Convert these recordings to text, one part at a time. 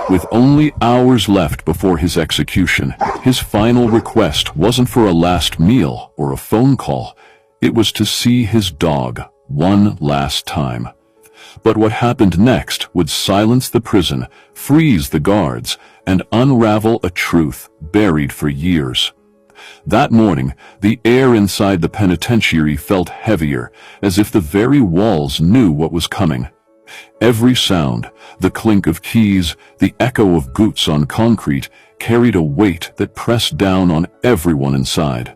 With only hours left before his execution, his final request wasn't for a last meal or a phone call. It was to see his dog one last time. But what happened next would silence the prison, freeze the guards, and unravel a truth buried for years. That morning, the air inside the penitentiary felt heavier, as if the very walls knew what was coming. Every sound, the clink of keys, the echo of boots on concrete, carried a weight that pressed down on everyone inside.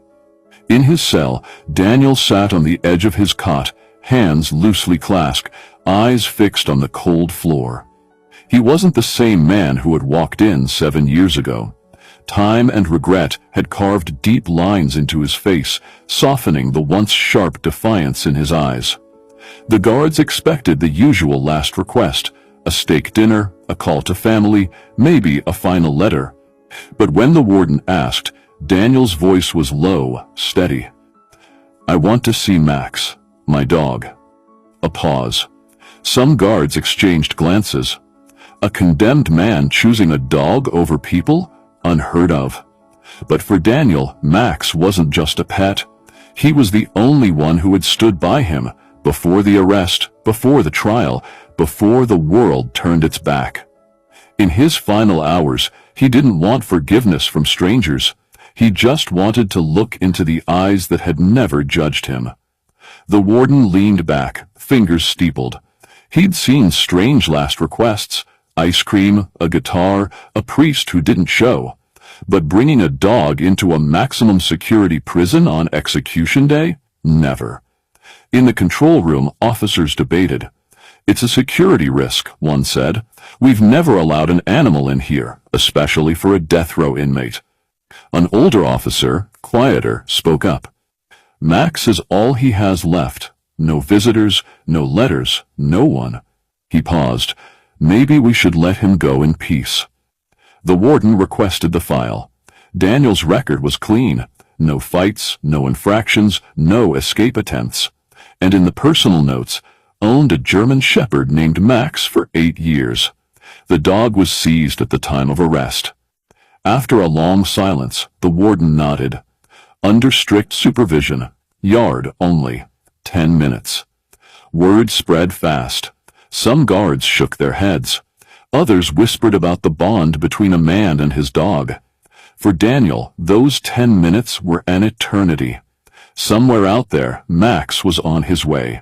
In his cell, Daniel sat on the edge of his cot, hands loosely clasped, eyes fixed on the cold floor. He wasn't the same man who had walked in 7 years ago. Time and regret had carved deep lines into his face, softening the once sharp defiance in his eyes. The guards expected the usual last request, a steak dinner, a call to family, maybe a final letter. But when the warden asked, Daniel's voice was low, steady. "I want to see Max, my dog." A pause. Some guards exchanged glances. A condemned man choosing a dog over people? Unheard of. But for Daniel, Max wasn't just a pet. He was the only one who had stood by him, before the arrest, before the trial, before the world turned its back. In his final hours, he didn't want forgiveness from strangers. He just wanted to look into the eyes that had never judged him. The warden leaned back, fingers steepled. He'd seen strange last requests: ice cream, a guitar, a priest who didn't show. But bringing a dog into a maximum security prison on execution day? Never. In the control room, officers debated. "It's a security risk," one said. "We've never allowed an animal in here, especially for a death row inmate." An older officer, quieter, spoke up. "Max is all he has left. No visitors, no letters, no one." He paused. "Maybe we should let him go in peace." The warden requested the file. Daniel's record was clean. No fights, no infractions, no escape attempts. And in the personal notes, owned a German shepherd named Max for 8 years. The dog was seized at the time of arrest. After a long silence, the warden nodded. "Under strict supervision. Yard only. 10 minutes." Word spread fast. Some guards shook their heads. Others whispered about the bond between a man and his dog. For Daniel, those 10 minutes were an eternity. Somewhere out there, Max was on his way.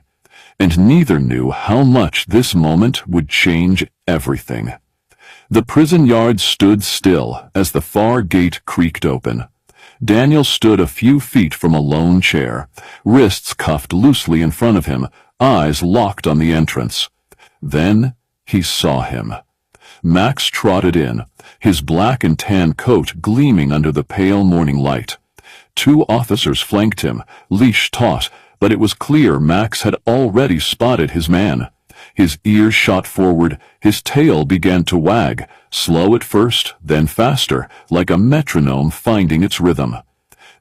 And neither knew how much this moment would change everything. The prison yard stood still as the far gate creaked open. Daniel stood a few feet from a lone chair, wrists cuffed loosely in front of him, eyes locked on the entrance. Then he saw him. Max trotted in, his black and tan coat gleaming under the pale morning light. 2 officers flanked him, leash taut, but it was clear Max had already spotted his man. His ears shot forward, his tail began to wag, slow at first, then faster, like a metronome finding its rhythm.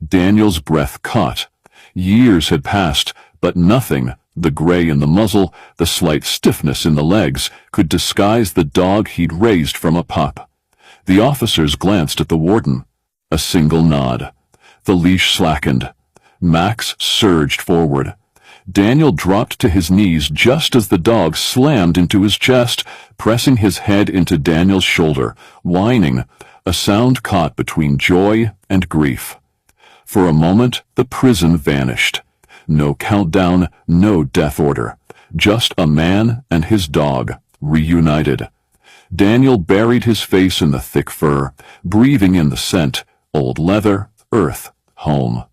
Daniel's breath caught. Years had passed, but nothing, the gray in the muzzle, the slight stiffness in the legs, could disguise the dog he'd raised from a pup. The officers glanced at the warden. A single nod. The leash slackened. Max surged forward. Daniel dropped to his knees just as the dog slammed into his chest, pressing his head into Daniel's shoulder, whining, a sound caught between joy and grief. For a moment, the prison vanished. No countdown, no death order. Just a man and his dog, reunited. Daniel buried his face in the thick fur, breathing in the scent, old leather, earth, home.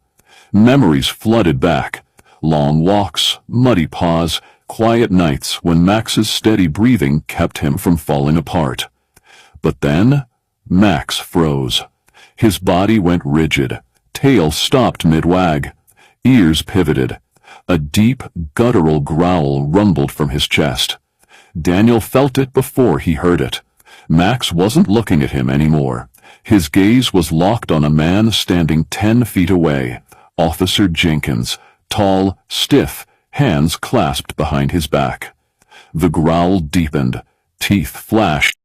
Memories flooded back. Long walks, muddy paws, quiet nights when Max's steady breathing kept him from falling apart. But then, Max froze. His body went rigid. Tail stopped mid-wag. Ears pivoted. A deep, guttural growl rumbled from his chest. Daniel felt it before he heard it. Max wasn't looking at him anymore. His gaze was locked on a man standing 10 feet away. Officer Jenkins, tall, stiff, hands clasped behind his back. The growl deepened. Teeth flashed.